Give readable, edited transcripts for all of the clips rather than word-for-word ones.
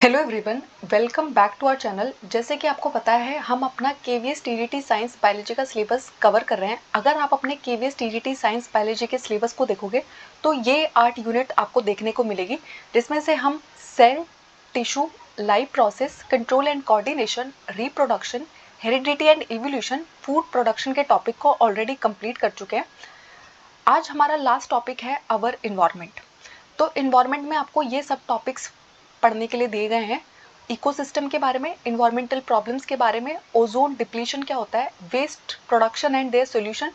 Hello everyone, welcome back to our channel. जैसे कि आपको पता है हम अपना केवीएस टीजीटी साइंस बायोलॉजी का सिलेबस कवर कर रहे हैं। अगर आप अपने केवीएस टीजीटी साइंस बायोलॉजी के सिलेबस को देखोगे तो ये 8 यूनिट आपको देखने को मिलेगी, जिसमें से हम cell, tissue, life process, control and coordination, reproduction, heredity and evolution, food production के टॉपिक को ऑलरेडी कंप्लीट कर चुके हैं। आज हमारा लास्ट टॉपिक है अवर इन्वायरमेंट। तो इन्वायरमेंट में आपको ये सब टॉपिक्स पढ़ने के लिए दिए गए हैं। इकोसिस्टम के बारे में, इन्वायरमेंटल प्रॉब्लम्स के बारे में, ओजोन डिप्लीशन क्या होता है, waste production and their solution,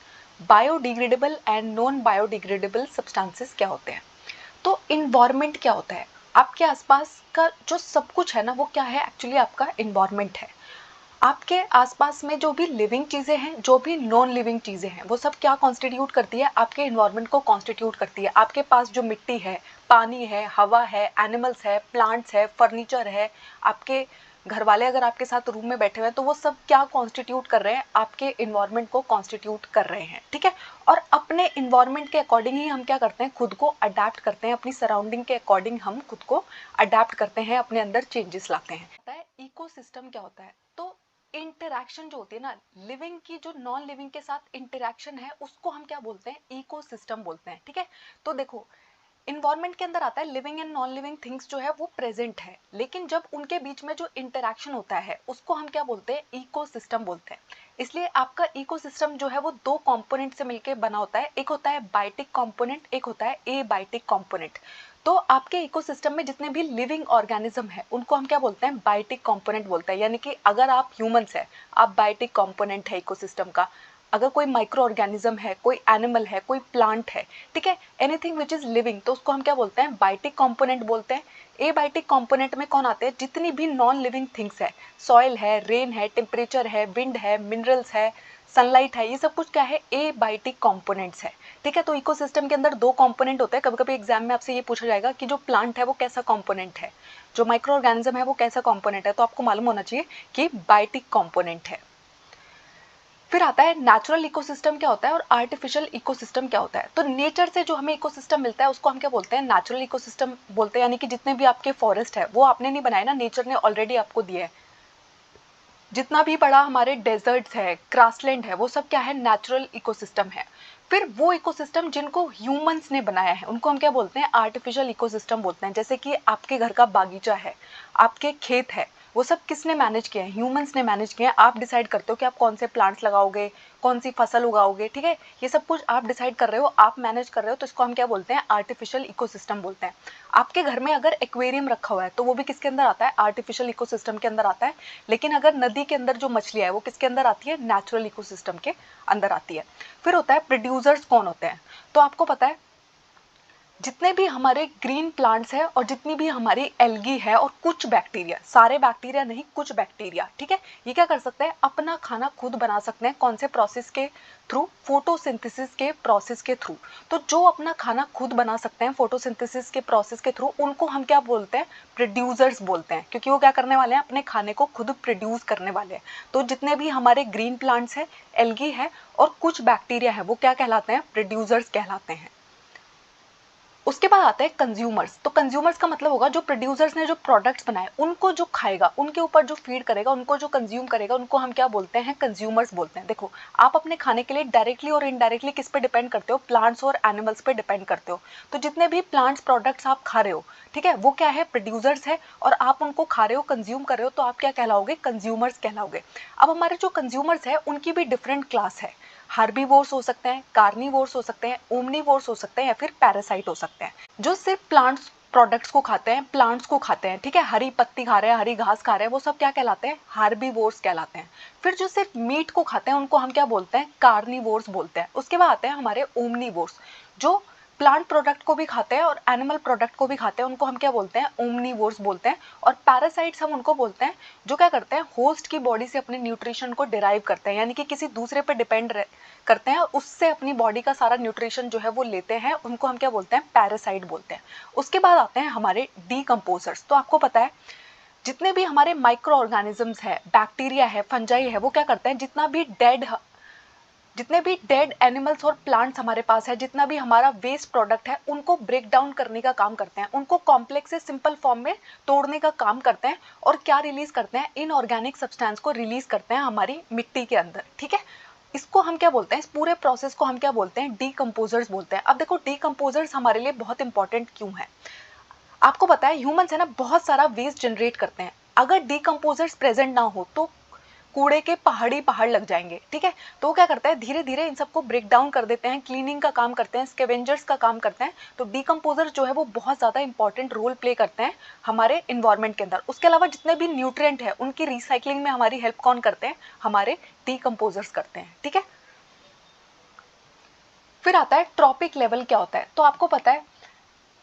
biodegradable and non biodegradable substances क्या होते हैं। तो इन्वायरमेंट क्या होता है? आपके आसपास का जो सब कुछ है ना, वो क्या है? एक्चुअली आपका इन्वायरमेंट है। आपके आसपास में जो भी लिविंग चीज़ें हैं, जो भी नॉन लिविंग चीज़ें हैं, वो सब क्या कॉन्स्टिट्यूट करती है? आपके इन्वायरमेंट को कॉन्स्टिट्यूट करती है। आपके पास जो मिट्टी है, पानी है, हवा है, एनिमल्स है, प्लांट्स है, फर्नीचर है, आपके घर वाले अगर आपके साथ रूम में बैठे हुए हैं तो वो सब क्या कॉन्स्टिट्यूट कर रहे हैं? आपके इन्वायरमेंट को कॉन्स्टिट्यूट कर रहे हैं, ठीक है। और अपने इन्वायरमेंट के अकॉर्डिंग ही हम क्या करते हैं? खुद को अडेप्ट करते हैं। अपनी सराउंडिंग के अकॉर्डिंग हम खुद को अडेप्ट करते हैं, अपने अंदर चेंजेस लाते हैं। पता है इकोसिस्टम क्या होता है? तो इंटरैक्शन जो होती है ना, लिविंग की जो नॉन लिविंग के साथ इंटरैक्शन है, उसको हम क्या बोलते हैं? इकोसिस्टम बोलते हैं, ठीक है। तो देखो, इन्वायरमेंट के अंदर आता है living and non living things जो है वो प्रेजेंट है, लेकिन जब उनके बीच में जो इंटरैक्शन होता है उसको हम क्या बोलते हैं? इकोसिस्टम बोलते हैं। इसलिए आपका इकोसिस्टम जो है वो दो कंपोनेंट से मिलकर बना होता है। एक होता है बायोटिक कंपोनेंट, एक होता है एबायोटिक कंपोनेंट। तो आपके इकोसिस्टम में जितने भी लिविंग ऑर्गेनिज्म है उनको हम क्या बोलते हैं? बायोटिक कंपोनेंट बोलते हैं। यानी कि अगर आप ह्यूमंस है, आप बायोटिक कंपोनेंट है इकोसिस्टम का। अगर कोई माइक्रो ऑर्गेनिज्म है, कोई एनिमल है, कोई प्लांट है, ठीक है, एनीथिंग विच इज लिविंग, तो उसको हम क्या बोलते हैं? बायोटिक कंपोनेंट बोलते हैं। एबायोटिक कंपोनेंट में कौन आते हैं? जितनी भी नॉन लिविंग थिंग्स है, सॉइल है, रेन है, टेम्परेचर है, विंड है, मिनरल्स है, सनलाइट है, ये सब कुछ क्या है? एबायोटिक कंपोनेंट्स है, ठीक है। तो इकोसिस्टम के अंदर दो कंपोनेंट होते हैं। कभी कभी एग्जाम में आपसे ये पूछा जाएगा कि जो प्लांट है वो कैसा कंपोनेंट है, जो माइक्रो ऑर्गेनिज्म है वो कैसा कंपोनेंट है, तो आपको मालूम होना चाहिए कि बायोटिक कंपोनेंट है। फिर आता है नेचुरल इकोसिस्टम क्या होता है और आर्टिफिशियल इकोसिस्टम क्या होता है। तो नेचर से जो हमें इकोसिस्टम मिलता है उसको हम क्या बोलते हैं? नेचुरल इकोसिस्टम बोलते हैं। यानी कि जितने भी आपके फॉरेस्ट है वो आपने नहीं बनाए ना, नेचर ने ऑलरेडी आपको दिए है। जितना भी बड़ा हमारे डेजर्ट्स है, ग्रासलैंड है, वो सब क्या है? नेचुरल इकोसिस्टम है। फिर वो इकोसिस्टम जिनको ह्यूमंस ने बनाया है उनको हम क्या बोलते हैं? आर्टिफिशियल इकोसिस्टम बोलते हैं। जैसे कि आपके घर का बागीचा है, आपके खेत है, वो सब किसने मैनेज किया है? ह्यूमंस ने मैनेज किया है। आप डिसाइड करते हो कि आप कौन से प्लांट्स लगाओगे, कौन सी फसल उगाओगे, ठीक है। ये सब कुछ आप डिसाइड कर रहे हो, आप मैनेज कर रहे हो, तो इसको हम क्या बोलते हैं? आर्टिफिशियल इकोसिस्टम बोलते हैं। आपके घर में अगर एक्वेरियम रखा हुआ है तो वो भी किसके अंदर आता है? आर्टिफिशियल इकोसिस्टम के अंदर आता है। लेकिन अगर नदी के अंदर जो मछलियां है वो किसके अंदर आती है? नेचुरल इकोसिस्टम के अंदर आती है। फिर होता है प्रोड्यूसर्स। कौन होते हैं? तो आपको पता है जितने भी हमारे ग्रीन प्लांट्स हैं और जितनी भी हमारी एल्गी है और कुछ बैक्टीरिया, सारे बैक्टीरिया नहीं, कुछ बैक्टीरिया, ठीक है, ये क्या कर सकते हैं? अपना खाना खुद बना सकते हैं। कौन से प्रोसेस के थ्रू? फोटोसिंथेसिस के प्रोसेस के थ्रू। तो जो अपना खाना खुद बना सकते हैं फोटोसिंथेसिस के प्रोसेस के थ्रू, उनको हम क्या बोलते हैं? प्रोड्यूसर्स बोलते हैं। क्योंकि वो क्या करने वाले हैं? अपने खाने को खुद प्रोड्यूस करने वाले हैं। तो जितने भी हमारे ग्रीन प्लांट्स हैं, एल्गी है और कुछ बैक्टीरिया है, वो क्या कहलाते हैं? प्रोड्यूसर्स कहलाते हैं। उसके बाद आता है कंज्यूमर्स। तो कंज्यूमर्स का मतलब होगा जो प्रोड्यूसर्स ने जो प्रोडक्ट्स बनाए उनको जो खाएगा, उनके ऊपर जो फीड करेगा, उनको जो कंज्यूम करेगा, उनको हम क्या बोलते हैं? कंज्यूमर्स बोलते हैं। देखो, आप अपने खाने के लिए डायरेक्टली और इनडायरेक्टली किस पे डिपेंड करते हो? प्लांट्स और एनिमल्स पे डिपेंड करते हो। तो जितने भी प्लांट्स प्रोडक्ट्स आप खा रहे हो, ठीक है, वो क्या है? प्रोड्यूसर्स है और आप उनको खा रहे हो, कंज्यूम कर रहे हो, तो आप क्या कहलाओगे? कंज्यूमर्स कहलाओगे। अब हमारे जो कंज्यूमर्स है उनकी भी डिफरेंट क्लास है। हार्बीवोर्स हो सकते हैं, कार्निवोर्स हो सकते हैं, ओमनीवोर्स हो सकते हैं, या फिर पैरासाइट हो सकते हैं, जो सिर्फ प्लांट्स प्रोडक्ट्स को खाते हैं, प्लांट्स को खाते हैं, ठीक है, हरी पत्ती खा रहे हैं, हरी घास खा रहे हैं, वो सब क्या कहलाते हैं? हार्बीवोर्स कहलाते हैं। फिर जो सिर्फ मीट को खाते हैं उनको हम क्या बोलते हैं? कार्निवोर्स बोलते हैं। उसके बाद आते हैं हमारे ओमनीवोर्स, जो प्लांट प्रोडक्ट को भी खाते हैं और एनिमल प्रोडक्ट को भी खाते हैं, उनको हम क्या बोलते हैं? ओमनीवोर्स बोलते हैं। और पैरासाइट्स हम उनको बोलते हैं जो क्या करते हैं? होस्ट की बॉडी से अपने न्यूट्रिशन को डिराइव करते हैं, यानी कि किसी दूसरे पे डिपेंड करते हैं और उससे अपनी बॉडी का सारा न्यूट्रिशन जो है वो लेते हैं, उनको हम क्या बोलते हैं? पैरासाइट बोलते हैं। उसके बाद आते हैं हमारे डीकम्पोजर्स। तो आपको पता है जितने भी हमारे माइक्रो ऑर्गेनिजम्स है, बैक्टीरिया है, फंजाई है, वो क्या करते हैं? जितना भी डेड जितने भी डेड एनिमल्स और प्लांट्स हमारे पास है, जितना भी हमारा वेस्ट प्रोडक्ट है, उनको ब्रेक डाउन करने का काम करते हैं, उनको कॉम्प्लेक्स से सिंपल फॉर्म में तोड़ने का काम करते हैं और क्या रिलीज करते हैं, इनऑर्गेनिक सब्सटेंस को रिलीज करते हैं हमारी मिट्टी के अंदर। ठीक है, इसको हम क्या बोलते हैं, इस पूरे प्रोसेस को हम क्या बोलते हैं, डीकंपोजर्स बोलते हैं। अब देखो डीकंपोजर्स हमारे लिए बहुत इंपॉर्टेंट क्यों है। आपको पता है ह्यूमंस है ना बहुत सारा वेस्ट जनरेट करते हैं, अगर डीकंपोजर्स प्रेजेंट ना हो तो कूड़े के पहाड़ी पहाड़ लग जाएंगे। ठीक है, तो वो क्या करता है, धीरे धीरे इन सबको ब्रेक डाउन कर देते हैं, क्लीनिंग का काम करते हैं, स्कैवेंजर्स का काम करते हैं। तो डीकंपोजर जो है वो बहुत ज़्यादा इंपॉर्टेंट रोल प्ले करते हैं हमारे इन्वायरमेंट के अंदर। उसके अलावा जितने भी न्यूट्रिएंट है उनकी रिसाइकलिंग में हमारी हेल्प कौन करते हैं, हमारे डीकंपोजर्स करते हैं। ठीक है, फिर आता है ट्रॉपिक लेवल। क्या होता है, तो आपको पता है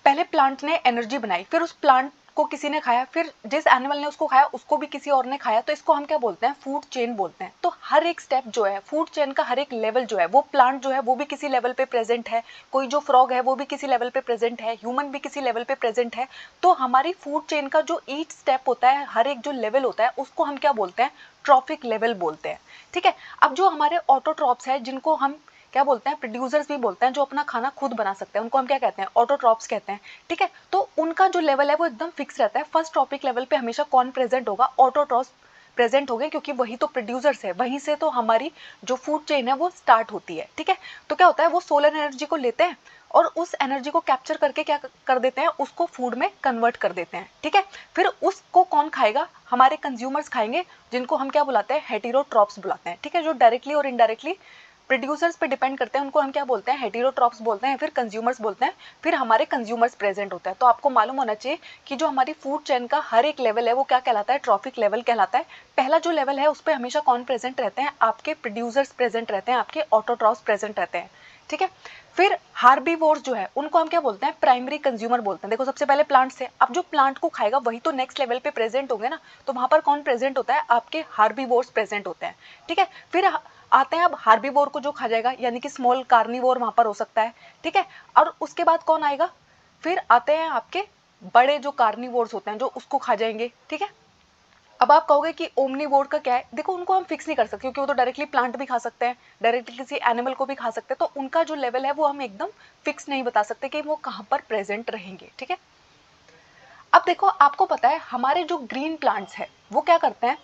पहले प्लांट ने एनर्जी बनाई, फिर उस प्लांट को किसी ने खाया, फिर जिस एनिमल ने उसको खाया उसको भी किसी और ने खाया, तो इसको हम क्या बोलते हैं, फूड चेन बोलते हैं। तो हर एक स्टेप जो है फूड चेन का, हर एक लेवल जो है, वो प्लांट जो है वो भी किसी लेवल पे प्रेजेंट है, कोई जो फ्रॉग है वो भी किसी लेवल पे प्रेजेंट है, ह्यूमन भी किसी लेवल पे प्रेजेंट है। तो हमारी फूड चेन का जो ईच स्टेप होता है, हर एक जो लेवल होता है, उसको हम क्या बोलते हैं, ट्रॉफिक लेवल बोलते हैं। ठीक है, अब जो हमारे ऑटोट्रॉप्स है, जिनको हम क्या बोलते हैं, प्रोड्यूसर्स भी बोलते हैं, जो अपना खाना खुद बना सकते हैं, उनको हम क्या कहते हैं, ऑटोट्रॉप्स कहते हैं। ठीक है, तो उनका जो लेवल है वो एकदम फिक्स रहता है। फर्स्ट टॉपिक लेवल पे हमेशा कौन प्रेजेंट होगा, ऑटोट्रॉप्स प्रेजेंट हो गए, क्योंकि वही तो प्रोड्यूसर्स है, वहीं से तो हमारी जो फूड चेन है वो स्टार्ट होती है। ठीक है, तो क्या होता है, वो सोलर एनर्जी को लेते हैं और उस एनर्जी को कैप्चर करके क्या कर देते हैं, उसको फूड में कन्वर्ट कर देते हैं। ठीक है, फिर उसको कौन खाएगा, हमारे कंज्यूमर्स खाएंगे, जिनको हम क्या बुलाते हैं, हेटेरोट्रॉप्स बुलाते हैं। ठीक है, जो डायरेक्टली और इनडायरेक्टली प्रोड्यूसर्स पे डिपेंड करते हैं, उनको हम क्या बोलते हैं, हेटेरोट्रॉप्स बोलते हैं, फिर कंज्यूमर्स बोलते हैं, फिर हमारे कंज्यूमर्स प्रेजेंट होता है। तो आपको मालूम होना चाहिए कि जो हमारी फूड चेन का हर एक लेवल है वो क्या कहलाता है, ट्रॉफिक लेवल कहलाता है। पहला जो लेवल है उस पर हमेशा कौन प्रेजेंट रहते हैं, आपके प्रोड्यूसर्स प्रेजेंट रहते हैं, आपके ऑटोट्रॉप्स प्रेजेंट रहते हैं। ठीक है, फिर हार्बीवोर्स जो है उनको हम क्या बोलते हैं, प्राइमरी कंज्यूमर बोलते हैं। देखो सबसे पहले प्लांट से, अब जो प्लांट को खाएगा वही तो नेक्स्ट लेवल पे प्रेजेंट होंगे ना, तो वहां पर कौन प्रेजेंट होता है, आपके हार्बीवोर्स प्रेजेंट होते हैं। ठीक है, फिर आते हैं अब हार्बीवोर को जो खा जाएगा, यानी कि स्मॉल कार्निवोर वहां पर हो सकता है। ठीक है, और उसके बाद कौन आएगा, फिर आते हैं आपके बड़े जो कार्निवोर्स होते हैं, जो उसको खा जाएंगे। ठीक है, अब आप कहोगे कि ओमनीवोर का क्या है, देखो उनको हम फिक्स नहीं कर सकते, क्योंकि वो तो डायरेक्टली प्लांट भी खा सकते हैं, डायरेक्टली किसी एनिमल को भी खा सकते हैं, तो उनका जो लेवल है वो हम एकदम फिक्स नहीं बता सकते कि वो कहाँ पर प्रेजेंट रहेंगे। ठीक है, अब देखो आपको पता है हमारे जो ग्रीन प्लांट्स है वो क्या करते हैं,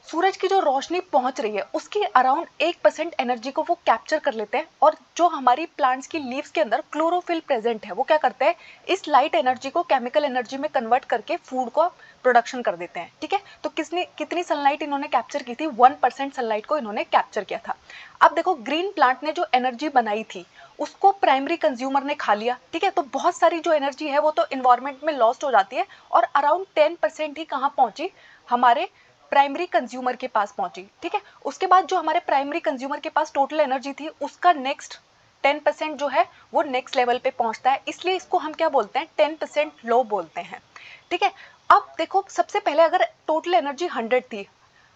सूरज की जो रोशनी पहुंच रही है उसकी अराउंड 1% एनर्जी को वो कैप्चर कर लेते हैं, और जो हमारी प्लांट्स की लीव्स के अंदर क्लोरोफिल प्रेजेंट है वो क्या करते हैं, इस लाइट एनर्जी को केमिकल एनर्जी में कन्वर्ट करके फूड को प्रोडक्शन कर देते हैं। ठीक है, तो कितनी सनलाइट इन्होंने कैप्चर की थी, 1% सनलाइट को इन्होंने कैप्चर किया था। अब देखो ग्रीन प्लांट ने जो एनर्जी बनाई थी उसको प्राइमरी कंज्यूमर ने खा लिया। ठीक है, तो बहुत सारी जो एनर्जी है वो तो इन्वायरमेंट में लॉस्ट हो जाती है, और अराउंड 10% ही कहाँ पहुंची, हमारे प्राइमरी कंज्यूमर के पास पहुंची। ठीक है, उसके बाद जो हमारे प्राइमरी कंज्यूमर के पास टोटल एनर्जी थी उसका नेक्स्ट 10% जो है वो नेक्स्ट लेवल पे पहुंचता है, इसलिए इसको हम क्या बोलते हैं, 10% लो बोलते हैं। ठीक है, अब देखो सबसे पहले अगर टोटल एनर्जी 100 थी,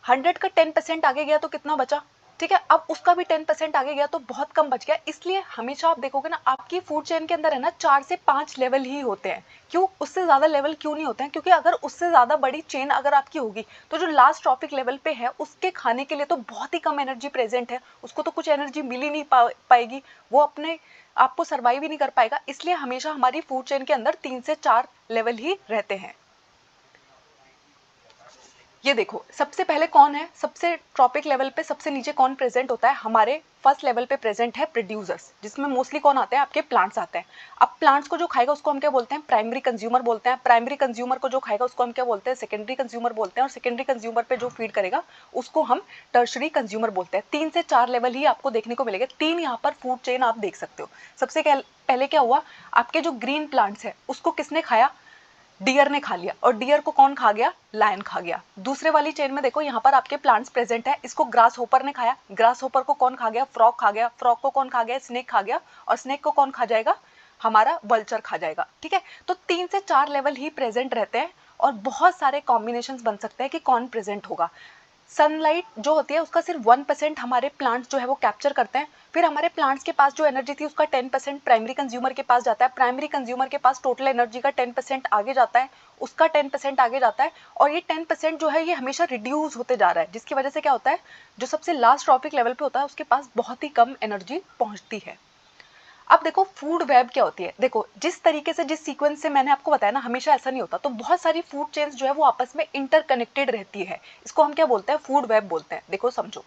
100 का 10% आगे गया तो कितना बचा। ठीक है, अब उसका भी 10% आगे गया तो बहुत कम बच गया। इसलिए हमेशा आप देखोगे ना आपकी फूड चेन के अंदर है ना 4 से 5 लेवल ही होते हैं। क्यों, उससे ज्यादा लेवल क्यों नहीं होते हैं, क्योंकि अगर उससे ज्यादा बड़ी चेन अगर आपकी होगी तो जो लास्ट ट्रॉफिक लेवल पे है उसके खाने के लिए तो बहुत ही कम एनर्जी प्रेजेंट है, उसको तो कुछ एनर्जी मिल ही नहीं पाएगी, वो अपने आपको सर्वाइव ही नहीं कर पाएगा। इसलिए हमेशा हमारी फूड चेन के अंदर 3 से 4 लेवल ही रहते हैं। ये देखो सबसे पहले कौन है, सबसे ट्रॉपिक लेवल पे सबसे नीचे कौन प्रेजेंट होता है, हमारे फर्स्ट लेवल पे प्रेजेंट है प्रोड्यूसर्स, जिसमें मोस्टली कौन आते हैं, आपके प्लांट्स आते हैं। अब प्लांट्स को जो खाएगा उसको हम क्या बोलते हैं, प्राइमरी कंज्यूमर बोलते हैं। प्राइमरी कंज्यूमर को जो खाएगा उसको हम क्या बोलते हैं, सेकेंडरी कंज्यूमर बोलते हैं। और सेकेंडरी कंज्यूमर पे जो फीड करेगा उसको हम टर्शरी कंज्यूमर बोलते हैं। 3 से 4 लेवल ही आपको देखने को मिलेगा, 3 यहाँ पर फूड चेन आप देख सकते हो। सबसे पहले क्या हुआ, आपके जो ग्रीन प्लांट्स है उसको किसने खाया, डियर ने खा लिया, और डियर को कौन खा गया, लायन खा गया। दूसरे वाली चेन में देखो यहाँ पर आपके प्लांट्स प्रेजेंट है, इसको ग्रास होपर ने खाया, ग्रास होपर को कौन खा गया, फ्रॉग खा गया, फ्रॉग को कौन खा गया, स्नेक खा गया, और स्नेक को कौन खा जाएगा, हमारा वल्चर खा जाएगा। ठीक है, तो 3 से 4 लेवल ही प्रेजेंट रहते हैं, और बहुत सारे कॉम्बिनेशन बन सकते हैं कि कौन प्रेजेंट होगा। सनलाइट जो होती है उसका सिर्फ 1% हमारे प्लांट्स जो है वो कैप्चर करते हैं। फिर हमारे प्लांट्स के पास जो एनर्जी थी उसका 10% प्राइमरी कंज्यूमर के पास जाता है। प्राइमरी कंज्यूमर के पास टोटल एनर्जी का 10% आगे जाता है, उसका 10% आगे जाता है, और ये 10% जो है ये हमेशा रिड्यूस होते जा रहा है, जिसकी वजह से क्या होता है, जो सबसे लास्ट ट्रॉपिक लेवल पे होता है उसके पास बहुत ही कम एनर्जी पहुंचती है। अब देखो फूड वेब क्या होती है। देखो जिस तरीके से, जिस सीक्वेंस से मैंने आपको बताया ना, हमेशा ऐसा नहीं होता। तो बहुत सारी फूड चेन्स जो है वो आपस में इंटरकनेक्टेड रहती है। इसको हम क्या बोलते हैं, फूड वेब बोलते हैं। देखो समझो,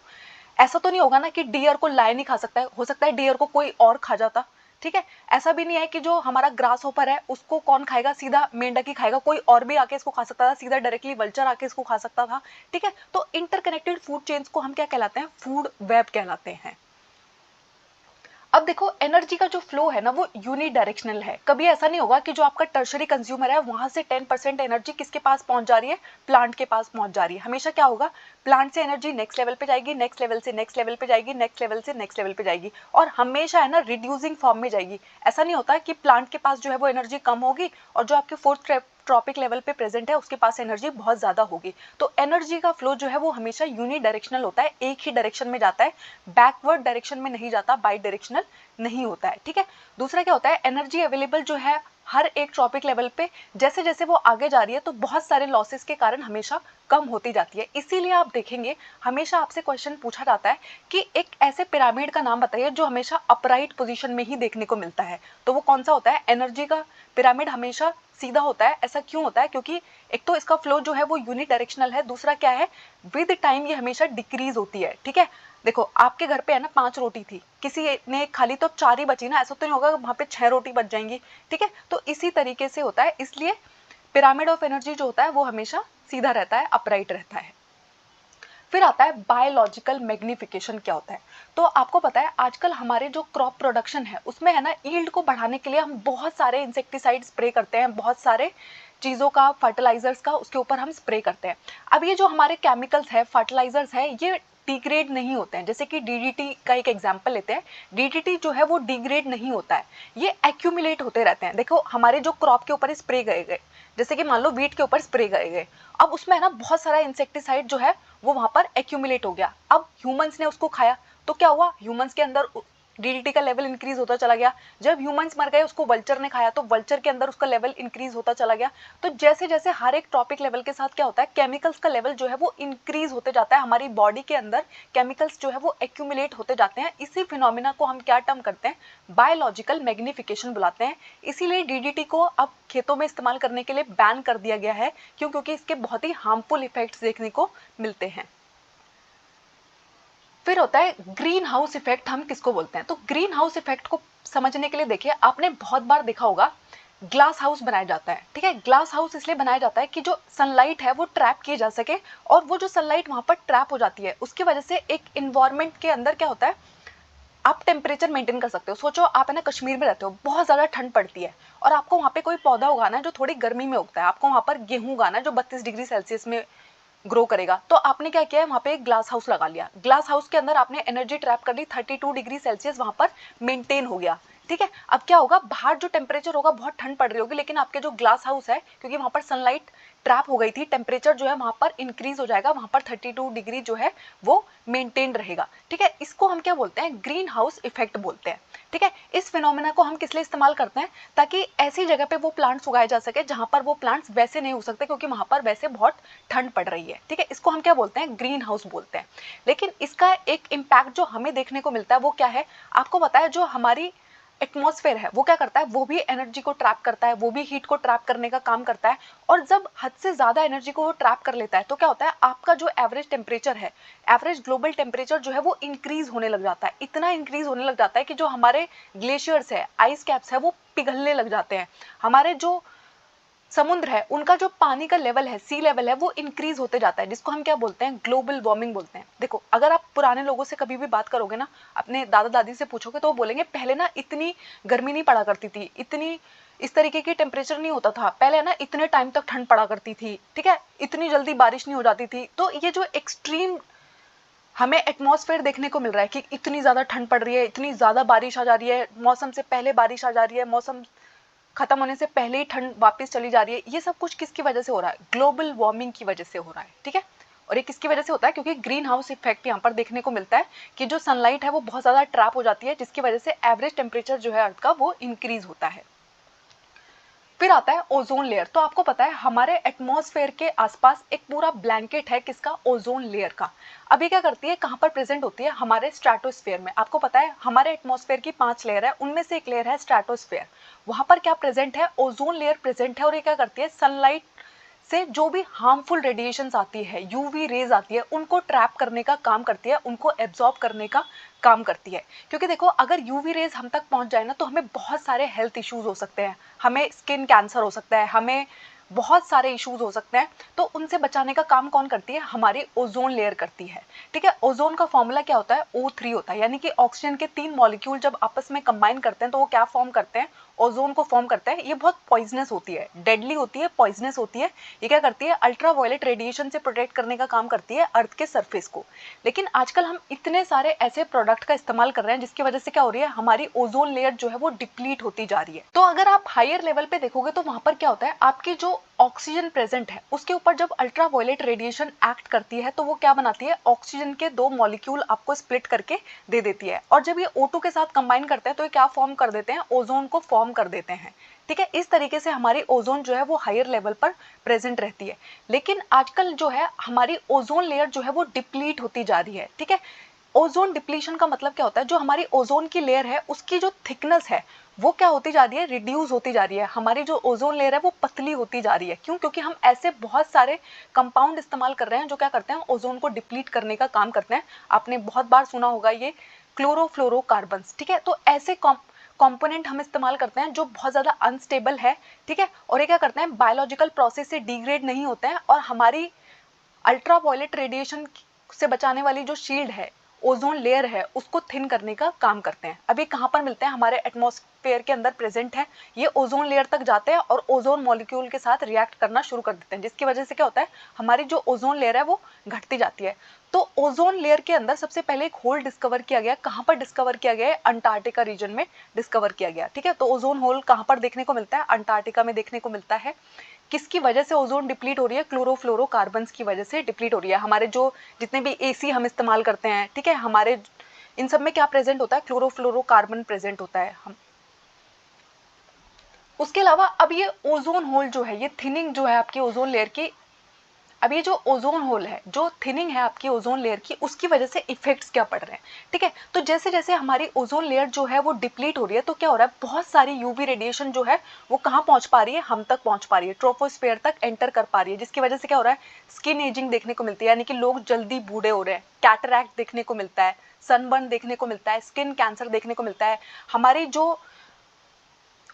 ऐसा तो नहीं होगा ना कि डियर को लायन ही खा सकता है, हो सकता है डियर को कोई और खा जाता, ठीक है। ऐसा भी नहीं है कि जो हमारा ग्रास होपर है उसको कौन खाएगा, सीधा मेंढक ही खाएगा, कोई और भी आके इसको खा सकता था, सीधा डायरेक्टली वल्चर आके इसको खा सकता था, ठीक है। तो इंटरकनेक्टेड फूड चेन्स को हम क्या कहलाते हैं, फूड वेब कहलाते हैं। अब देखो एनर्जी का जो फ्लो है ना वो यूनिडायरेक्शनल है। कभी ऐसा नहीं होगा कि जो आपका टर्शरी कंज्यूमर है वहां से 10% एनर्जी किसके पास पहुंच जा रही है, प्लांट के पास पहुंच जा रही है। हमेशा क्या होगा, प्लांट से एनर्जी नेक्स्ट लेवल पे जाएगी, नेक्स्ट लेवल से नेक्स्ट लेवल पे जाएगी, नेक्स्ट लेवल से नेक्स्ट लेवल पे जाएगी, और हमेशा है ना रिड्यूसिंग फॉर्म में जाएगी। ऐसा नहीं होता कि प्लांट के पास जो है वो एनर्जी कम होगी और जो आपके फोर्थ ट्रॉपिक लेवल पे प्रेजेंट है उसके पास एनर्जी बहुत ज्यादा होगी। तो एनर्जी का फ्लो जो है वो हमेशा यूनिडायरेक्शनल होता है, एक ही डायरेक्शन में जाता है, बैकवर्ड डायरेक्शन में नहीं जाता, बाई डायरेक्शनल नहीं होता है, ठीक है। दूसरा क्या होता है, एनर्जी अवेलेबल जो है हर एक ट्रॉपिक लेवल पे जैसे जैसे वो आगे जा रही है तो बहुत सारे लॉसेस के कारण हमेशा कम होती जाती है। इसीलिए आप देखेंगे हमेशा आपसे क्वेश्चन पूछा जाता है कि एक ऐसे पिरामिड का नाम बताइए जो हमेशा अपराइट पोजीशन में ही देखने को मिलता है। तो वो कौन सा होता है, एनर्जी का पिरामिड हमेशा सीधा होता है। ऐसा क्यों होता है, क्योंकि एक तो इसका फ्लो जो है वो यूनिडायरेक्शनल है, दूसरा क्या है, विद टाइम ये हमेशा डिक्रीज होती है, ठीक है। देखो आपके घर पे है ना 5 रोटी थी, किसी ने खाली तो 4 ही बची ना, ऐसा तो नहीं होगा वहां पे 6 रोटी बच जाएंगी, ठीक है। तो इसी तरीके से होता है, इसलिए पिरामिड ऑफ एनर्जी जो होता है वो हमेशा सीधा रहता है, अपराइट रहता है। फिर आता है बायोलॉजिकल मैग्निफिकेशन। क्या होता है, तो आपको पता है आजकल हमारे जो क्रॉप प्रोडक्शन है उसमें है ना यील्ड को बढ़ाने के लिए हम बहुत सारे इंसेक्टिसाइड स्प्रे करते हैं, बहुत सारे चीज़ों का, फर्टिलाइजर्स का उसके ऊपर हम स्प्रे करते हैं। अब ये जो हमारे केमिकल्स है, फर्टिलाइजर्स है, ये डिग्रेड नहीं होते हैं। जैसे कि डीडीटी का एक एग्जांपल लेते हैं, डीडीटी जो है वो डिग्रेड नहीं होता है, ये एक्यूमुलेट होते रहते हैं। देखो हमारे जो क्रॉप के ऊपर स्प्रे गए, जैसे कि मान लो वीट के ऊपर स्प्रे गए, अब उसमें है ना बहुत सारा इंसेक्टिसाइड जो है वो वहां पर एक्यूमुलेट हो गया। अब ह्यूमंस ने उसको खाया तो क्या हुआ, ह्यूमंस के अंदर डीडीटी का लेवल इंक्रीज होता चला गया। जब ह्यूमंस मर गए उसको वल्चर ने खाया तो वल्चर के अंदर उसका लेवल इंक्रीज होता चला गया। तो जैसे जैसे हर एक टॉपिक लेवल के साथ क्या होता है, केमिकल्स का लेवल जो है वो इंक्रीज होते जाता है, हमारी बॉडी के अंदर केमिकल्स जो है वो एक्यूमुलेट होते जाते हैं। इसी फिनोमिना को हम क्या टर्म करते हैं, बायोलॉजिकल मैग्निफिकेशन बुलाते हैं। इसीलिए डीडीटी को अब खेतों में इस्तेमाल करने के लिए बैन कर दिया गया है। क्यों, क्योंकि इसके बहुत ही हार्मफुल इफेक्ट्स देखने को मिलते हैं। फिर होता है ग्रीन हाउस इफेक्ट, हम किसको बोलते हैं। तो ग्रीन हाउस इफेक्ट को समझने के लिए देखिए, आपने बहुत बार देखा होगा ग्लास हाउस बनाया जाता है, ठीक है। ग्लास हाउस इसलिए बनाया जाता है कि जो सनलाइट है वो ट्रैप की जा सके, और वो जो सनलाइट वहां पर ट्रैप हो जाती है उसकी वजह से एक इन्वायरमेंट के अंदर क्या होता है, आप टेम्परेचर मेंटेन कर सकते हो। सोचो आप है ना कश्मीर में रहते हो, बहुत ज्यादा ठंड पड़ती है और आपको वहां पे कोई पौधा उगाना है जो थोड़ी गर्मी में उगता है, आपको वहां पर गेहूं उगाना है जो 32 डिग्री सेल्सियस में ग्रो करेगा। तो आपने क्या किया है, वहां पे एक ग्लास हाउस लगा लिया। ग्लास हाउस के अंदर आपने एनर्जी ट्रैप कर ली, 32 डिग्री सेल्सियस वहां पर मेंटेन हो गया, ठीक है। अब क्या होगा, बाहर जो टेम्परेचर होगा बहुत ठंड पड़ रही होगी, लेकिन आपके जो ग्लास हाउस है, क्योंकि वहां पर सनलाइट ट्रैप हो गई थी, टेम्परेचर जो है वहां पर इंक्रीज हो जाएगा, वहां पर 32 डिग्री जो है वो मेंटेन रहेगा, ठीक है। इसको हम क्या बोलते हैं, ग्रीन हाउस इफेक्ट बोलते हैं, ठीक है। इस फिनोमेना को हम किस लिए इस्तेमाल करते हैं, ताकि ऐसी जगह पे वो प्लांट्स उगाए जा सके जहां पर वो प्लांट्स वैसे नहीं हो सकते, क्योंकि वहां पर वैसे बहुत ठंड पड़ रही है, ठीक है। इसको हम क्या बोलते हैं, ग्रीन हाउस बोलते हैं। लेकिन इसका एक इम्पैक्ट जो हमें देखने को मिलता है वो क्या है, आपको पता है, जो हमारी एटमॉस्फेयर है वो क्या करता है, वो भी एनर्जी को ट्रैप करता है, वो भी हीट को ट्रैप करने का काम करता है। और जब हद से ज्यादा एनर्जी को वो ट्रैप कर लेता है तो क्या होता है, आपका जो एवरेज टेम्परेचर है, एवरेज ग्लोबल टेम्परेचर जो है वो इंक्रीज होने लग जाता है। इतना इंक्रीज होने लग जाता है कि जो हमारे ग्लेशियर्स है, आइस कैप्स है, वो पिघलने लग जाते हैं। हमारे जो समुद्र है उनका जो पानी का लेवल है, सी लेवल है, वो इंक्रीज होते जाता है, जिसको हम क्या बोलते हैं, ग्लोबल वार्मिंग बोलते हैं। देखो अगर आप पुराने लोगों से कभी भी बात करोगे ना, अपने दादा दादी से पूछोगे तो वो बोलेंगे पहले ना इतनी गर्मी नहीं पड़ा करती थी, इतनी इस तरीके की टेम्परेचर नहीं होता था पहले ना, इतने टाइम तक ठंड पड़ा करती थी, ठीक है, इतनी जल्दी बारिश नहीं हो जाती थी। तो ये जो एक्सट्रीम हमें एटमॉस्फेयर देखने को मिल रहा है कि इतनी ज्यादा ठंड पड़ रही है, इतनी ज्यादा बारिश आ जा रही है, मौसम से पहले बारिश आ जा रही है, मौसम खत्म होने से पहले ही ठंड वापस चली जा रही है, ये सब कुछ किसकी वजह से हो रहा है, ग्लोबल वार्मिंग की वजह से हो रहा है, ठीक है। और ये किसकी वजह से होता है, क्योंकि ग्रीन हाउस इफेक्ट यहाँ पर देखने को मिलता है कि जो सनलाइट है वो बहुत ज़्यादा ट्रैप हो जाती है, जिसकी वजह से एवरेज टेम्परेचर जो है अर्थ का वो इंक्रीज होता है। फिर आता है ओजोन लेयर। तो आपको पता है हमारे एटमॉस्फेयर के आसपास एक पूरा ब्लैंकेट है किसका, ओजोन लेयर का। अभी क्या करती है, कहाँ पर प्रेजेंट होती है, हमारे स्ट्रेटोस्फेयर में। आपको पता है हमारे एटमॉस्फेयर की 5 लेयर है, उनमें से एक लेयर है स्ट्रेटोस्फेयर। वहां पर क्या प्रेजेंट है, ओजोन लेयर प्रेजेंट है। और ये क्या करती है, सनलाइट से जो भी हार्मफुल रेडिएशंस आती है, यूवी रेज आती है, उनको ट्रैप करने का काम करती है, उनको एब्जॉर्ब करने का काम करती है। क्योंकि देखो अगर यूवी रेज हम तक पहुंच जाए ना तो हमें बहुत सारे हेल्थ इश्यूज हो सकते हैं, हमें स्किन कैंसर हो सकता है, हमें बहुत सारे इश्यूज हो सकते हैं। तो उनसे बचाने का काम कौन करती है, हमारी ओजोन लेयर करती है। ठीक है, ओजोन का फॉर्मूला क्या होता है, O3 होता है, यानी कि ऑक्सीजन के 3 मॉलिक्यूल जब आपस में कंबाइन करते हैं तो वो क्या फॉर्म करते हैं, ओजोन को फॉर्म करता है। ये बहुत पॉइजनस होती है, डेडली होती है, पॉइजनस होती है। ये क्या करती है, अल्ट्रावायलेट रेडिएशन से प्रोटेक्ट करने का काम करती है अर्थ के सरफेस को। लेकिन आजकल हम इतने सारे ऐसे प्रोडक्ट का इस्तेमाल कर रहे हैं जिसकी वजह से क्या हो रही है, हमारी ओजोन लेयर जो है वो डिप्लीट होती जा रही है। तो अगर आप हायर लेवल पे देखोगे तो वहां पर क्या होता है, आपकी जो ऑक्सीजन प्रेजेंट है उसके ऊपर जब अल्ट्रावायलेट रेडिएशन एक्ट करती है तो वो क्या बनाती है, ऑक्सीजन के 2 मॉलिक्यूल आपको स्प्लिट करके दे देती है। और जब ये O2 के साथ कंबाइन करते हैं तो ये क्या फॉर्म कर देते हैं, ओजोन को फॉर्म कर देते हैं। ठीक है, इस तरीके से हमारी ओजोन जो है वो हायर लेवल पर प्रेजेंट रहती है। लेकिन आजकल जो है हमारी ओजोन लेयर जो है वो डिप्लीट होती जा रही है। ठीक है, ओजोन डिप्लीशन का मतलब क्या होता है, जो हमारी ओजोन की लेयर है उसकी जो थिकनेस है वो क्या होती जा रही है, रिड्यूस होती जा रही है। हमारी जो ओजोन लेयर है वो पतली होती जा रही है। क्यों, क्योंकि हम ऐसे बहुत सारे कंपाउंड इस्तेमाल कर रहे हैं जो क्या करते हैं, ओजोन को डिप्लीट करने का काम करते हैं। आपने बहुत बार सुना होगा ये क्लोरोफ्लोरोकार्बन्स। ठीक है, तो ऐसे कंपोनेंट हम इस्तेमाल करते हैं जो बहुत ज़्यादा अनस्टेबल है। ठीक है, और ये क्या करते हैं, बायोलॉजिकल प्रोसेस से डिग्रेड नहीं होते हैं और हमारी अल्ट्रावायलेट रेडिएशन से बचाने वाली जो शील्ड है, ओजोन लेयर है, उसको थिन करने का काम करते हैं। अभी कहाँ पर मिलते हैं, हमारे एटमॉस्फेयर के अंदर प्रेजेंट है, ये ओजोन लेयर तक जाते हैं और ओजोन मॉलिक्यूल के साथ रिएक्ट करना शुरू कर देते हैं, जिसकी वजह से क्या होता है, हमारी जो ओजोन लेयर है वो घटती जाती है। तो ओजोन लेयर के अंदर सबसे पहले एक होल डिस्कवर किया गया। कहाँ पर डिस्कवर किया गया है, अंटार्कटिका रीजन में डिस्कवर किया गया। ठीक है, तो ओजोन होल कहाँ पर देखने को मिलता है, अंटार्कटिका में देखने को मिलता है। किसकी वजह से ओजोन डिप्लीट हो रही है, क्लोरोफ्लोरोकार्बन्स की वजह से डिप्लीट हो रही है। हमारे जो जितने भी एसी हम इस्तेमाल करते हैं, ठीक है, हमारे इन सब में क्या प्रेजेंट होता है, क्लोरोफ्लोरोकार्बन प्रेजेंट होता है। हम उसके अलावा अब ये ओजोन होल जो है, ये थिनिंग जो है आपकी ओजोन लेयर की, अब ये जो ओजोन होल है, जो थिनिंग है आपकी ओजोन लेयर की, उसकी वजह से इफेक्ट्स क्या पड़ रहे हैं। ठीक है, तो जैसे जैसे हमारी ओजोन लेयर जो है वो डिप्लीट हो रही है तो क्या हो रहा है, बहुत सारी यूवी रेडिएशन जो है वो कहाँ पहुंच पा रही है, हम तक पहुंच पा रही है, ट्रोपोस्फेयर तक एंटर कर पा रही है, जिसकी वजह से क्या हो रहा है, स्किन एजिंग देखने को मिलती है, यानी कि लोग जल्दी बूढ़े हो रहे हैं, कैटरैक्ट देखने को मिलता है, सनबर्न देखने को मिलता है, स्किन कैंसर देखने को मिलता है। हमारी जो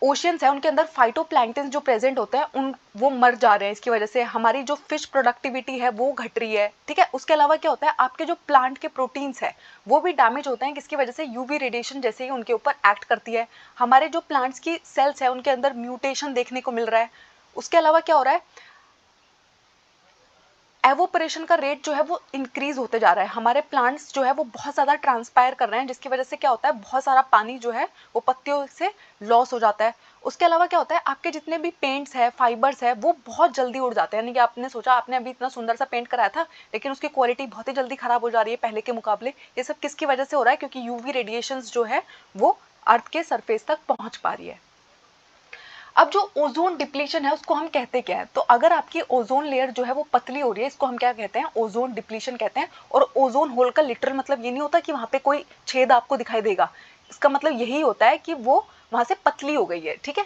ओशियंस है उनके अंदर फाइटोप्लैंक्टन जो प्रेजेंट होते हैं उन वो मर जा रहे हैं, इसकी वजह से हमारी जो फिश प्रोडक्टिविटी है वो घट रही है। ठीक है, उसके अलावा क्या होता है, आपके जो प्लांट के प्रोटीन्स है वो भी डैमेज होते हैं, किसकी वजह से, यूवी रेडिएशन जैसे ही उनके ऊपर एक्ट करती है। हमारे जो प्लांट्स की सेल्स है उनके अंदर म्यूटेशन देखने को मिल रहा है। उसके अलावा क्या हो रहा है, एवोपरेशन का रेट जो है वो इंक्रीज होते जा रहा है। हमारे प्लांट्स जो है वो बहुत ज़्यादा ट्रांसपायर कर रहे हैं, जिसकी वजह से क्या होता है, बहुत सारा पानी जो है वो पत्तियों से लॉस हो जाता है। उसके अलावा क्या होता है, आपके जितने भी पेंट्स है, फाइबर्स है, वो बहुत जल्दी उड़ जाते हैं। यानी कि आपने सोचा आपने अभी इतना सुंदर सा पेंट कराया था लेकिन उसकी क्वालिटी बहुत ही जल्दी खराब हो जा रही है पहले के मुकाबले। ये सब किसकी वजह से हो रहा है, क्योंकि यूवी रेडिएशंस जो है वो अर्थ के सरफेस तक पहुंच पा रही है। अब जो ओजोन डिप्लीशन है उसको हम कहते क्या है, तो अगर आपकी ओजोन लेयर जो है वो पतली हो रही है, इसको हम क्या कहते हैं, ओजोन डिप्लीशन कहते हैं। और ओजोन होल का लिटरल मतलब ये नहीं होता कि वहां पे कोई छेद आपको दिखाई देगा, इसका मतलब यही होता है कि वो वहां से पतली हो गई है। ठीक है,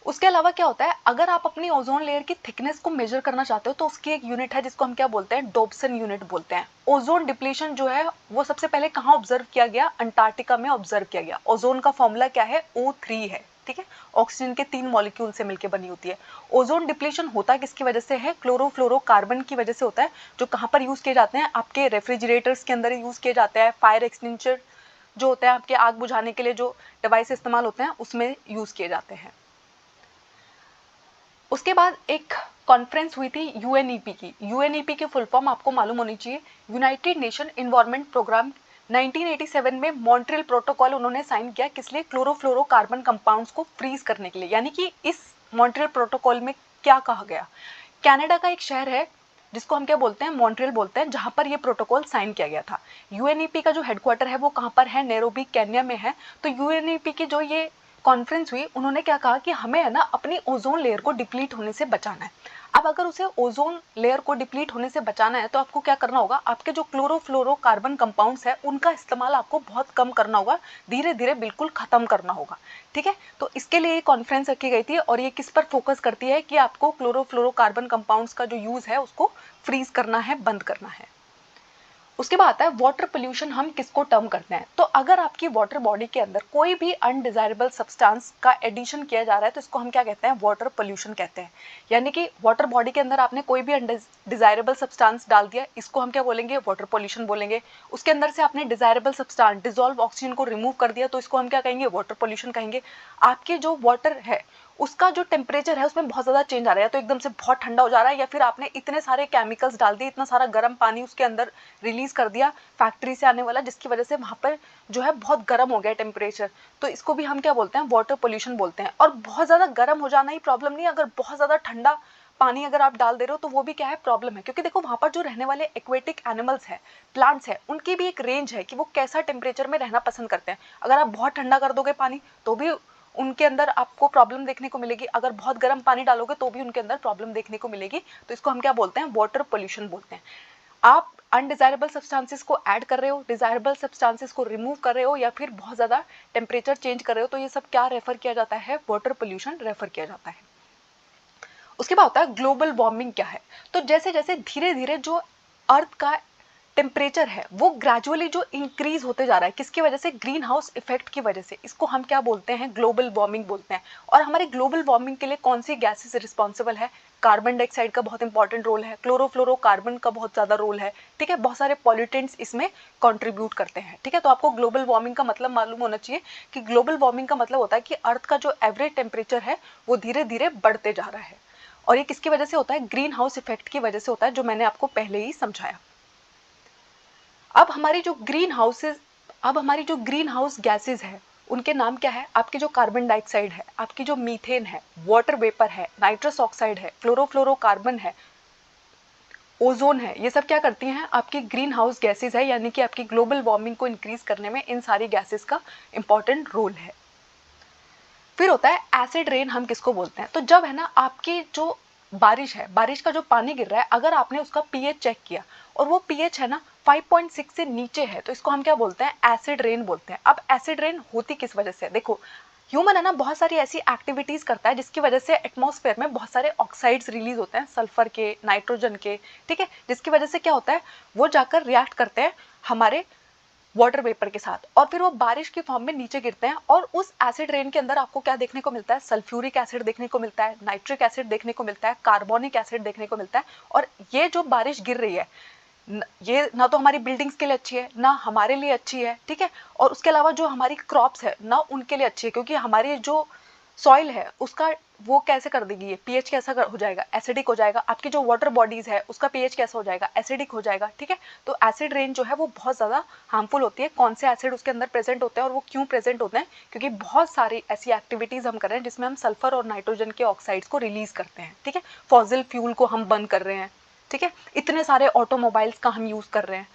उसके अलावा क्या होता है, अगर आप अपनी ओजोन लेयर की थिकनेस को मेजर करना चाहते हो तो उसकी एक यूनिट है जिसको हम क्या बोलते हैं, डॉब्सन यूनिट बोलते हैं। ओजोन डिप्लीशन जो है वो सबसे पहले कहाँ ऑब्जर्व किया गया, अंटार्कटिका में ऑब्जर्व किया गया। ओजोन का फॉर्मूला क्या है, O3 है। ठीक है, ऑक्सीजन के 3 मॉलिक्यूल से मिलकर बनी होती है। ओजोन डिप्लीशन होता किसकी वजह से है, क्लोरोफ्लोरोकार्बन की वजह से होता है, जो कहाँ पर यूज किए जाते हैं, आपके रेफ्रिजरेटर्स के अंदर यूज किए जाते हैं, फायर एक्सटिंग्विशर जो होते हैं आपके आग बुझाने के लिए जो डिवाइस इस्तेमाल होते हैं उसमें यूज किए जाते हैं। उसके बाद एक कॉन्फ्रेंस हुई थी यूएनईपी की। यूएनईपी की फुल फॉर्म आपको मालूम होनी चाहिए, यूनाइटेड नेशन इन्वायरमेंट प्रोग्राम। 1987 में मॉन्ट्रियल प्रोटोकॉल उन्होंने साइन किया, किस लिए, क्लोरोफ्लोरोकार्बन कंपाउंड्स को फ्रीज करने के लिए। यानी कि इस मॉन्ट्रियल प्रोटोकॉल में क्या कहा गया, कनाडा का एक शहर है जिसको हम क्या बोलते हैं, मॉन्ट्रियल बोलते हैं, जहाँ पर ये प्रोटोकॉल साइन किया गया था। यूएनईपी का जो हेडक्वार्टर है वो कहाँ पर है, नैरोबी केन्या में है। तो यूएनईपी की जो ये कॉन्फ्रेंस हुई, उन्होंने क्या कहा कि हमें है ना अपनी ओजोन लेयर को डिप्लीट होने से बचाना है। अब अगर उसे ओजोन लेयर को डिप्लीट होने से बचाना है तो आपको क्या करना होगा, आपके जो क्लोरोफ्लोरोकार्बन कंपाउंड्स है उनका इस्तेमाल आपको बहुत कम करना होगा, धीरे धीरे बिल्कुल खत्म करना होगा। ठीक है, तो इसके लिए ये कॉन्फ्रेंस रखी गई थी और ये किस पर फोकस करती है कि आपको क्लोरोफ्लोरोकार्बन कंपाउंड्स का जो यूज है उसको फ्रीज करना है, बंद करना है। उसके बाद आता है वाटर पोल्यूशन, हम किसको टर्म करते हैं। तो अगर आपकी वाटर बॉडी के अंदर कोई भी अनडिजायरेबल सब्सटेंस का एडिशन किया जा रहा है तो इसको हम क्या कहते हैं, वाटर पोल्यूशन कहते हैं। यानी कि वाटर बॉडी के अंदर आपने कोई भी अनडिजायरेबल सब्सटेंस डाल दिया, इसको हम क्या बोलेंगे, वाटर पोल्यूशन बोलेंगे। उसके अंदर से आपने डिजायरेबल सब्सटेंस, डिजोल्व ऑक्सीजन को रिमूव कर दिया तो इसको हम क्या कहेंगे, वाटर पोल्यूशन कहेंगे। आपके जो वाटर है उसका जो टेम्परेचर है उसमें बहुत ज़्यादा चेंज आ रहा है, तो एकदम से बहुत ठंडा हो जा रहा है, या फिर आपने इतने सारे केमिकल्स डाल दिए, इतना सारा गर्म पानी उसके अंदर रिलीज कर दिया फैक्ट्री से आने वाला, जिसकी वजह से वहाँ पर जो है बहुत गर्म हो गया टेम्परेचर, तो इसको भी हम क्या बोलते हैं, वाटर पोल्यूशन बोलते हैं। और बहुत ज़्यादा गर्म हो जाना ही प्रॉब्लम नहीं, अगर बहुत ज़्यादा ठंडा पानी अगर आप डाल दे रहे हो तो वो भी क्या है, प्रॉब्लम है। क्योंकि देखो वहाँ पर जो रहने वाले एक्वेटिक एनिमल्स हैं, प्लांट्स हैं, उनकी भी एक रेंज है कि वो कैसा टेम्परेचर में रहना पसंद करते हैं। अगर आप बहुत ठंडा कर दोगे पानी तो भी उनके अंदर आपको प्रॉब्लम देखने को मिलेगी, अगर बहुत गर्म पानी डालोगे तो भी उनके अंदर प्रॉब्लम देखने को मिलेगी। तो इसको हम क्या बोलते हैं, वाटर पोल्यूशन बोलते हैं। आप अनडिजायरेबल सब्सटेंसेस को ऐड कर रहे हो, डिजायरेबल सब्सटेंसेस को रिमूव कर रहे हो, या फिर बहुत ज़्यादा टेम्परेचर चेंज कर रहे हो, तो ये सब क्या रेफर किया जाता है, वाटर पोल्यूशन रेफर किया जाता है। उसके बाद होता है ग्लोबल वार्मिंग क्या है। तो जैसे जैसे धीरे धीरे जो अर्थ का टेम्परेचर है वो ग्रेजुअली जो इंक्रीज होते जा रहा है, किसकी वजह से, ग्रीन हाउस इफेक्ट की वजह से, इसको हम क्या बोलते हैं, ग्लोबल वार्मिंग बोलते हैं। और हमारे ग्लोबल वार्मिंग के लिए कौन सी गैसेस रिस्पॉन्सिबल है, कार्बन डाइऑक्साइड का बहुत इंपॉर्टेंट रोल है, क्लोरोफ्लोरोकार्बन का बहुत ज़्यादा रोल है। ठीक है, बहुत सारे पॉल्यूटेंट्स इसमें कंट्रीब्यूट करते हैं। ठीक है, तो आपको ग्लोबल वार्मिंग का मतलब मालूम होना चाहिए कि ग्लोबल वार्मिंग का मतलब होता है कि अर्थ का जो एवरेज टेम्परेचर है वो धीरे धीरे बढ़ते जा रहा है। और ये किसकी वजह से होता है, ग्रीन हाउस इफेक्ट की वजह से होता है, जो मैंने आपको पहले ही समझाया। अब हमारी जो ग्रीन हाउस गैसेज है उनके नाम क्या है, आपकी जो कार्बन डाइऑक्साइड है, आपकी जो मीथेन है, वाटर वेपर है, नाइट्रस ऑक्साइड है, क्लोरोफ्लोरोकार्बन है, ओजोन है, ये सब क्या करती हैं, आपकी ग्रीन हाउस गैसेज है, यानी कि आपकी ग्लोबल वार्मिंग को इंक्रीज करने में इन सारी गैसेज का इंपॉर्टेंट रोल है। फिर होता है एसिड रेन, हम किसको बोलते हैं। तो जब है ना आपकी जो बारिश है, बारिश का जो पानी गिर रहा है, अगर आपने उसका पीएच चेक किया और वो पीएच है ना 5.6 से नीचे है, तो इसको हम क्या बोलते हैं, एसिड रेन बोलते हैं। अब एसिड रेन होती किस वजह से, देखो ह्यूमन है ना बहुत सारी ऐसी एक्टिविटीज करता है जिसकी वजह से एटमॉस्फेयर में बहुत सारे ऑक्साइड्स रिलीज होते हैं, सल्फर के, नाइट्रोजन के। ठीक है, जिसकी वजह से क्या होता है, वो जाकर रिएक्ट करते हैं हमारे वाटर वेपर के साथ, और फिर वो बारिश की फॉर्म में नीचे गिरते हैं। और उस एसिड रेन के अंदर आपको क्या देखने को मिलता है, सल्फ्यूरिक एसिड देखने को मिलता है, नाइट्रिक एसिड देखने को मिलता है, कार्बोनिक एसिड देखने को मिलता है। और ये जो बारिश गिर रही है ये ना तो हमारी बिल्डिंग्स के लिए अच्छी है, ना हमारे लिए अच्छी है। ठीक है, और उसके अलावा जो हमारी क्रॉप्स है ना उनके लिए अच्छी है, क्योंकि हमारी जो सॉइल है उसका वो कैसे कर देगी, ये पीएच कैसा हो जाएगा, एसिडिक हो जाएगा। आपकी जो वाटर बॉडीज है उसका पीएच कैसा हो जाएगा, एसिडिक हो जाएगा। ठीक है, तो एसिड रेन जो है वो बहुत ज़्यादा हार्मफुल होती है। कौन से एसिड उसके अंदर प्रेजेंट होते हैं और वो क्यों प्रेजेंट होते हैं, क्योंकि बहुत सारी ऐसी एक्टिविटीज़ हम कर रहे हैं जिसमें हम सल्फर और नाइट्रोजन के ऑक्साइड्स को रिलीज करते हैं। ठीक है, फॉसिल फ्यूल को हम बर्न कर रहे हैं। ठीक है, इतने सारे ऑटोमोबाइल्स का हम यूज़ कर रहे हैं।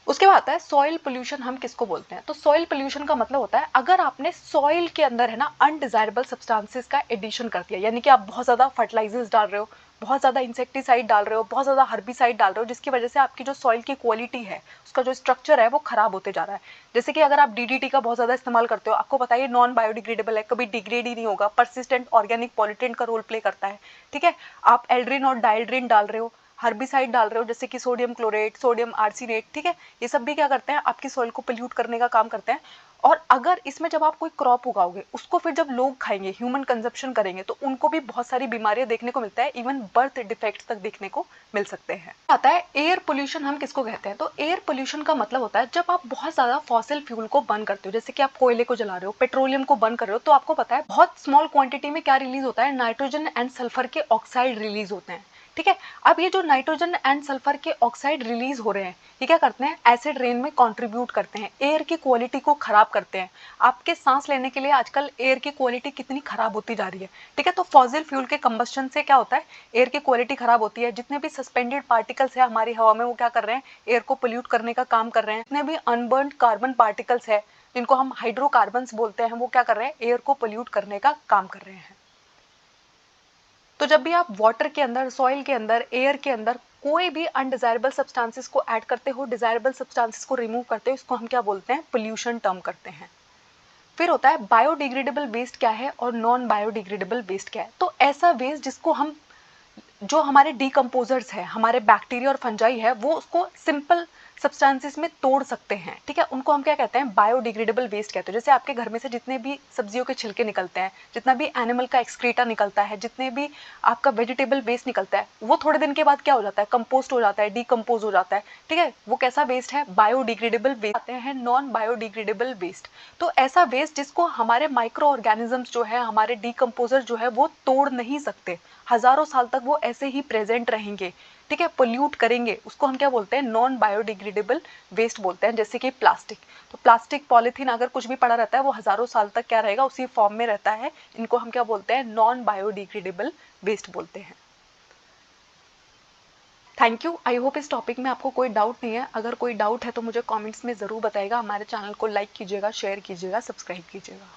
उसके बाद आता है सॉइल पोल्यूशन, हम किसको बोलते हैं। तो सॉइल पोल्यूशन का मतलब होता है अगर आपने सॉइल के अंदर है ना अनडिजायरेबल सब्सटेंसेस का एडिशन कर दिया, यानी कि आप बहुत ज़्यादा फर्टिलाइजर्स डाल रहे हो, बहुत ज़्यादा इंसेक्टिसाइड डाल रहे हो, बहुत ज़्यादा हर्बिसाइड डाल रहे हो, जिसकी वजह से आपकी जो सॉइल की क्वालिटी है, उसका जो स्ट्रक्चर है वो खराब होते जा रहा है। जैसे कि अगर आप डीडीटी का बहुत ज़्यादा इस्तेमाल करते हो, आपको पता है नॉन बायोडिग्रेडेबल है, कभी डिग्रेड ही नहीं होगा, परसिस्टेंट ऑर्गेनिक पॉल्यूटेंट का रोल प्ले करता है। ठीक है, आप एल्ड्रिन और डाइल्ड्रिन डाल रहे हो, हर्बिसाइड डाल रहे हो जैसे कि सोडियम क्लोरेट, सोडियम आर्सेनेट। ठीक है, ये सब भी क्या करते हैं, आपकी सॉइल को पोल्यूट करने का काम करते हैं। और अगर इसमें जब आप कोई क्रॉप उगाओगे उसको फिर जब लोग खाएंगे, ह्यूमन कंजप्शन करेंगे, तो उनको भी बहुत सारी बीमारियां देखने को मिलता है, इवन बर्थ डिफेक्ट्स तक देखने को मिल सकते हैं। आता है एयर पोल्यूशन, हम किसको कहते हैं। तो एयर पोल्यूशन का मतलब होता है जब आप बहुत ज्यादा फॉसिल फ्यूल को बर्न करते हो, जैसे कि आप कोयले को जला रहे हो, पेट्रोलियम को बर्न कर रहे हो, तो आपको पता है बहुत स्मॉल क्वांटिटी में क्या रिलीज होता है, नाइट्रोजन एंड सल्फर के ऑक्साइड रिलीज होते हैं। ठीक है। अब ये जो नाइट्रोजन एंड सल्फर के ऑक्साइड रिलीज हो रहे हैं, ये क्या करते हैं, एसिड रेन में कंट्रीब्यूट करते हैं, एयर की क्वालिटी को खराब करते हैं। आपके सांस लेने के लिए आजकल एयर की क्वालिटी कितनी खराब होती जा रही है, ठीक है। तो फॉसिल फ्यूल के कंबस्शन से क्या होता है, एयर की क्वालिटी खराब होती है। जितने भी सस्पेंडेड पार्टिकल्स है हमारी हवा में, वो क्या कर रहे हैं, एयर को पोल्यूट करने का काम कर रहे हैं। जितने भी अनबर्न्ड कार्बन पार्टिकल्स है, जिनको हम हाइड्रोकार्बन्स बोलते हैं, वो क्या कर रहे हैं, एयर को पोल्यूट करने का काम कर रहे हैं। तो जब भी आप वाटर के अंदर, सॉइल के अंदर, एयर के अंदर कोई भी अनडिजायरेबल सब्सटेंसेस को ऐड करते हो, डिजायरेबल सब्सटेंसेस को रिमूव करते हो, इसको हम क्या बोलते हैं, पोल्यूशन टर्म करते हैं। फिर होता है बायोडिग्रेडेबल वेस्ट क्या है और नॉन बायोडिग्रेडेबल वेस्ट क्या है। तो ऐसा वेस्ट जिसको हम, जो हमारे डिकम्पोजर्स है, हमारे बैक्टीरिया और फंजाई है, वो उसको सिंपल सब्सटेंसेस में तोड़ सकते हैं, ठीक है, उनको हम क्या कहते हैं, बायोडिग्रेडेबल वेस्ट कहते हैं। जैसे आपके घर में से जितने भी सब्जियों के छिलके निकलते हैं, जितना भी एनिमल का एक्सक्रीटा निकलता है, जितने भी आपका वेजिटेबल वेस्ट निकलता है, वो थोड़े दिन के बाद क्या हो जाता है, कंपोस्ट हो जाता है, डिकम्पोज हो जाता है, ठीक है। वो कैसा वेस्ट है, बायोडिग्रेडेबल वेस्ट। आते हैं नॉन बायोडिग्रेडेबल वेस्ट। तो ऐसा वेस्ट जिसको हमारे माइक्रो ऑर्गेनिजम्स जो है, हमारे डिकम्पोजर जो है, वो तोड़ नहीं सकते, हजारों साल तक वो ऐसे ही प्रेजेंट रहेंगे, ठीक है, पोल्यूट करेंगे, उसको हम क्या बोलते हैं, नॉन बायोडिग्रेडेबल वेस्ट बोलते हैं। जैसे कि प्लास्टिक, तो प्लास्टिक, पॉलीथीन अगर कुछ भी पड़ा रहता है, वो हजारों साल तक क्या रहेगा, उसी फॉर्म में रहता है। इनको हम क्या बोलते हैं, नॉन बायोडिग्रेडेबल वेस्ट बोलते हैं। Thank you. आई होप इस टॉपिक में आपको कोई डाउट नहीं है। अगर कोई डाउट है तो मुझे कमेंट्स में ज़रूर बताइएगा। हमारे चैनल को लाइक कीजिएगा, शेयर कीजिएगा, सब्सक्राइब कीजिएगा।